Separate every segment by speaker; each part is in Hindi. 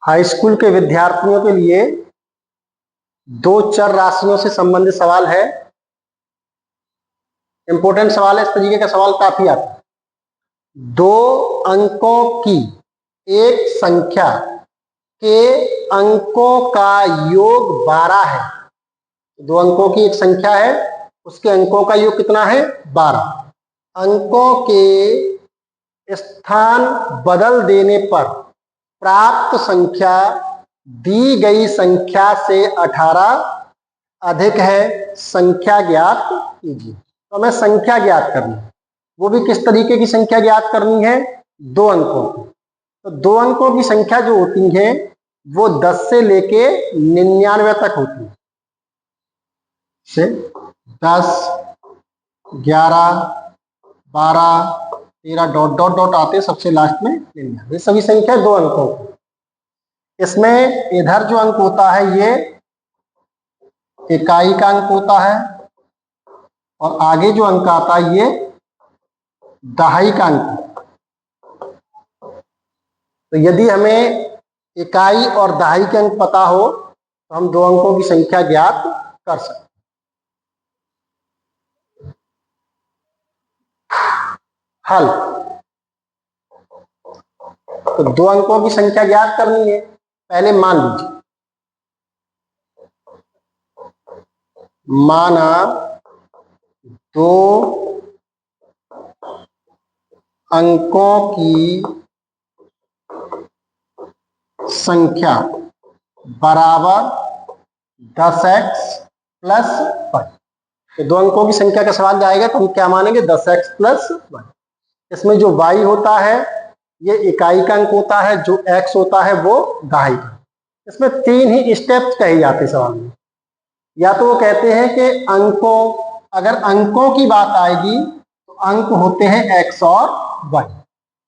Speaker 1: हाई स्कूल के विद्यार्थियों के लिए दो चर राशियों से संबंधित सवाल है। इंपॉर्टेंट सवाल है, इस तरीके का सवाल काफी आता है। दो अंकों की एक संख्या के अंकों का योग 12 है। दो अंकों की एक संख्या है, उसके अंकों का योग कितना है? 12। अंकों के स्थान बदल देने पर प्राप्त संख्या दी गई संख्या से 18 अधिक है। संख्या ज्ञात कीजिए। तो हमें संख्या ज्ञात करनी है, वो भी किस तरीके की संख्या ज्ञात करनी है? दो अंकों की। तो दो अंकों की संख्या जो होती है वो 10 से लेके 99 तक होती है। से 10, 11, 12, 13 डॉट डॉट डॉट आते, सबसे लास्ट में 99। ये सभी संख्या दो अंकों की। इसमें इधर जो अंक होता है ये इकाई का अंक होता है, और आगे जो अंक आता है ये दहाई का अंक। तो यदि हमें इकाई और दहाई के अंक पता हो तो हम दो अंकों की संख्या ज्ञात कर सकते हैं। हल। तो दो अंकों की संख्या ज्ञात करनी है। पहले मान लीजिए, माना दो अंकों की संख्या बराबर 10x प्लस 1। तो दो अंकों की संख्या का सवाल जाएगा तो हम क्या मानेंगे? 10x plus 1। इसमें जो y होता है ये इकाई का अंक होता है, जो x होता है वो दहाई का। इसमें तीन ही स्टेप्स कहे जाते सवाल में। या तो वो कहते हैं कि अंकों, अगर अंकों की बात आएगी तो अंक होते हैं x और y।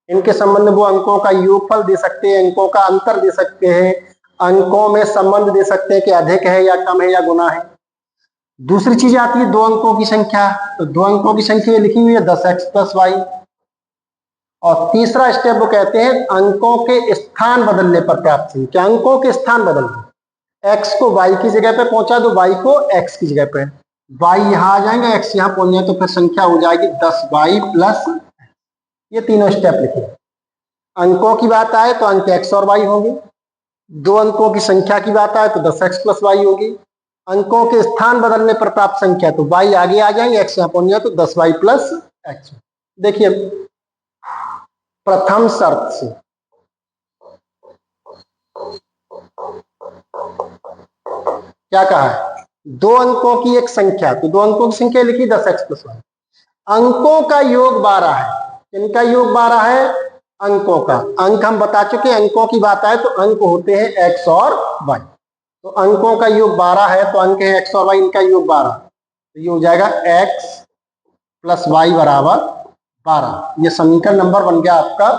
Speaker 1: इनके संबंध में वो अंकों का योगफल दे सकते हैं, अंकों का अंतर दे सकते हैं, अंकों में संबंध दे सकते हैं कि अधिक है या कम है या गुना है। दूसरी चीज आती है दो अंकों की संख्या। तो दो अंकों की संख्या लिखी हुई है 10x प्लस y। और तीसरा स्टेप वो कहते हैं अंकों के स्थान बदलने पर प्राप्त संख्या। अंकों के स्थान बदलने, x को y की जगह पे पहुंचा दो, y को x की जगह पे, y यहां आ जाएंगे, x यहां पहुंच जाए, तो फिर संख्या हो जाएगी 10y प्लस। ये तीनों स्टेप लिखे। अंकों की बात आए तो अंक x और y होंगे। दो अंकों की संख्या की बात आए तो 10x प्लस y होगी। अंकों के स्थान बदलने पर प्राप्त संख्या, तो y आगे आ जाएंगे, x यहां पहुंच जाए तो 10y प्लस x। देखिए प्रथम शर्त से क्या कहा है? दो अंकों की एक संख्या। तो दो अंकों की संख्या लिखी 10x प्लस y। अंकों का योग 12 है। इनका योग 12 है, अंकों का। अंक हम बता चुके, अंकों की बात आए तो अंक होते हैं x और y। तो अंकों का योग 12 है, तो अंक है x और y, इनका योग 12। तो ये हो जाएगा x प्लस y बराबर 12। ये समीकरण नंबर बन गया आपका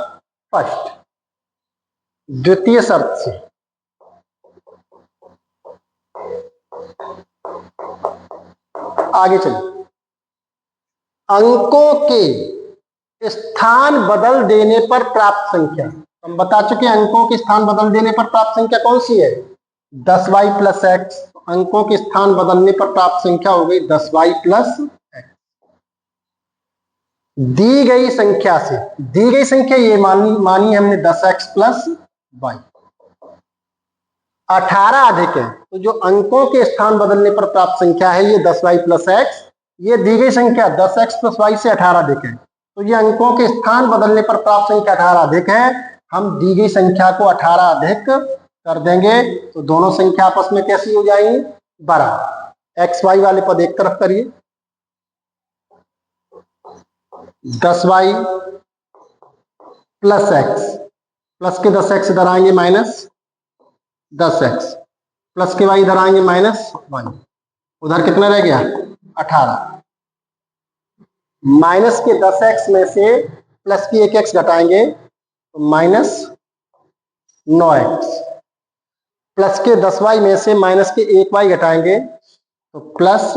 Speaker 1: फर्स्ट। द्वितीय शर्त से आगे चलिए। अंकों के स्थान बदल देने पर प्राप्त संख्या। हम बता चुके अंकों के स्थान बदल देने पर प्राप्त संख्या कौन सी है? 10y plus x। अंकों के स्थान बदलने पर प्राप्त संख्या हो गई 10y प्लस x। दी गई संख्या से, दी गई संख्या ये मानी हमने 10x प्लस y। 18 अधिक है, तो जो अंकों के स्थान बदलने पर प्राप्त संख्या है ये 10y प्लस x। ये दी गई संख्या 10x प्लस y से 18 अधिक है, तो ये अंकों के स्थान बदलने पर प्राप्त संख्या 18 अधिक है। हम दी गई संख्या को 18 अधिक कर देंगे तो दोनों संख्या आपस में कैसी हो जाएंगी? बराबर। एक्स वाई वाले पद एक तरफ करिए, 10y प्लस x, प्लस के 10x इधर आएंगे माइनस 10x, प्लस के y इधर आएंगे माइनस 1। उधर कितना रह गया? 18। माइनस के 10x में से प्लस की 1x घटाएंगे तो माइनस 9x, प्लस के 10y में से माइनस के 1y घटाएंगे तो प्लस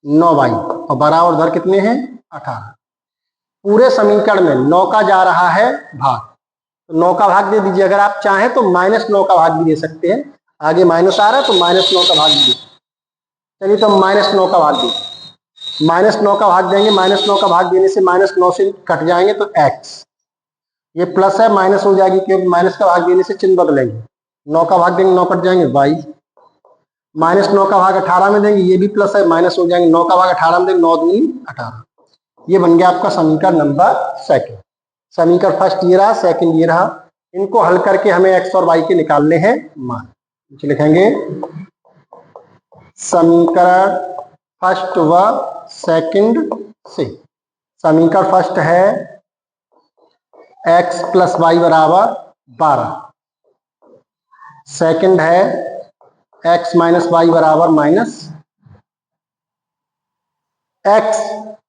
Speaker 1: 9y, और बराबर उधर कितने हैं? 18। पूरे समीकरण में 9 का जा रहा है भाग, तो 9 का भाग दे दीजिए। अगर आप चाहें तो -9 का भाग भी दे सकते हैं, आगे माइनस आ रहा है तो -9 का भाग दीजिए। चलिए तो -9 का भाग दीजिए, -9 का भाग देंगे, -9 का भाग देने से -9 से कट जाएंगे तो x, ये प्लस है माइनस हो जाएगी क्योंकि माइनस का भाग देने से चिन्ह बदलेंगे। 9 का भाग देंगे 9 कट जाएंगे y, -9 का भाग 18 में देंगे, ये भी प्लस है माइनस हो जाएंगे, 9 का भाग 18 में देंगे 9 दूनी 18। ये बन गया आपका समीकरण नंबर सेकंड। समीकरण फर्स्ट ये रहा, सेकंड ये रहा। इनको हल करके हमें x और y के निकालने हैं मान। लिखेंगे समीकरण फर्स्ट व सेकंड से। समीकरण फर्स्ट है x + y = 12, सेकंड है x - y = -x।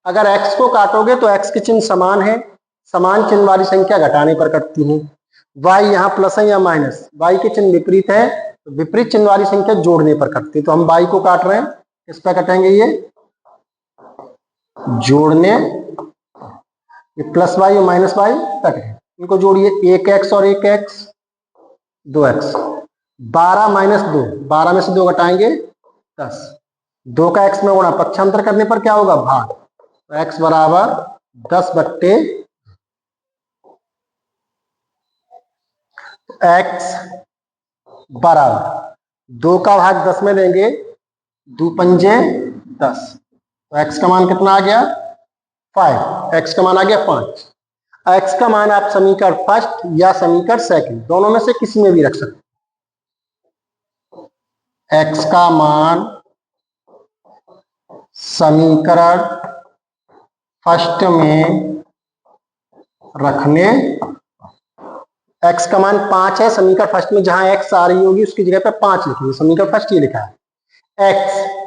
Speaker 1: अगर x को काटोगे तो x के चिन्ह समान है, समान चिन्ह वाली संख्या घटाने पर कटती है। y यहाँ प्लस है या माइनस, y के चिन्ह विपरीत है तो विपरीत चिन्ह वाली संख्या जोड़ने पर कटती है। तो हम y को काट रहे हैं, किस पर कटेंगे, ये जोड़ने, ये प्लस y और माइनस y कट गए, इनको जोड़िए, 1x और 1x 2x, 12 - 2, 12 में से 2 घटाएंगे 10, 2 का x में गुणा, पक्षांतर करने पर क्या होगा, भाग, तो x = 10/, x = 2 का भाग 10 में देंगे, 2 × 5 = 10, तो x का मान कितना आ गया, 5, x का मान आ गया 5। x का मान आप समीकरण फर्स्ट या समीकरण सेकंड दोनों में से किसी में भी रख सकते हैं। x का मान समीकरण फर्स्ट में रखने, x का मान 5 है, समीकरण फर्स्ट में जहां x आ रही होगी उसकी जगह पे 5 लिखेंगे, समीकरण फर्स्ट ये लिखा है x,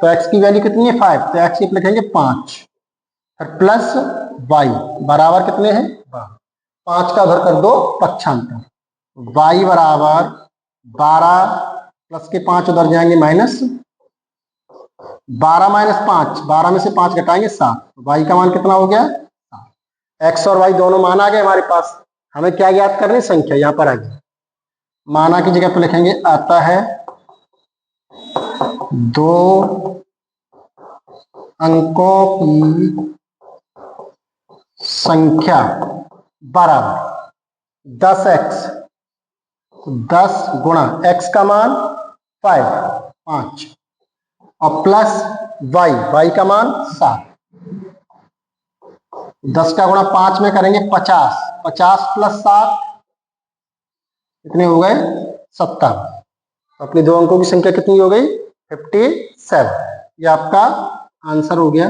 Speaker 1: तो x की वैल्यू कितनी है 5, तो x की लिखेंगे 5, फिर प्लस y बराबर कितने हैं 5 का उधर कर दो पक्षांतर, y = 12 प्लस के 5 उधर जाएंगे माइनस, 12 - 5, 12 में से 5 घटाएंगे 7, तो y का मान कितना हो गया 7। x और y दोनों मान आ गए हमारे पास, हमें क्या ज्ञात करनी, संख्या यहां पर आ गई। माना की जगह पर लिखेंगे आता है 2 अंकों की संख्या बराबर 10x, 10 गुणा x का मान 5 और प्लस y का मान 7, 10 का गुणा 5 में करेंगे 50, 50 + 7 कितने हो गए 70, अपनी 2 अंकों की संख्या कितनी हो गई 57। ये आपका आंसर हो गया।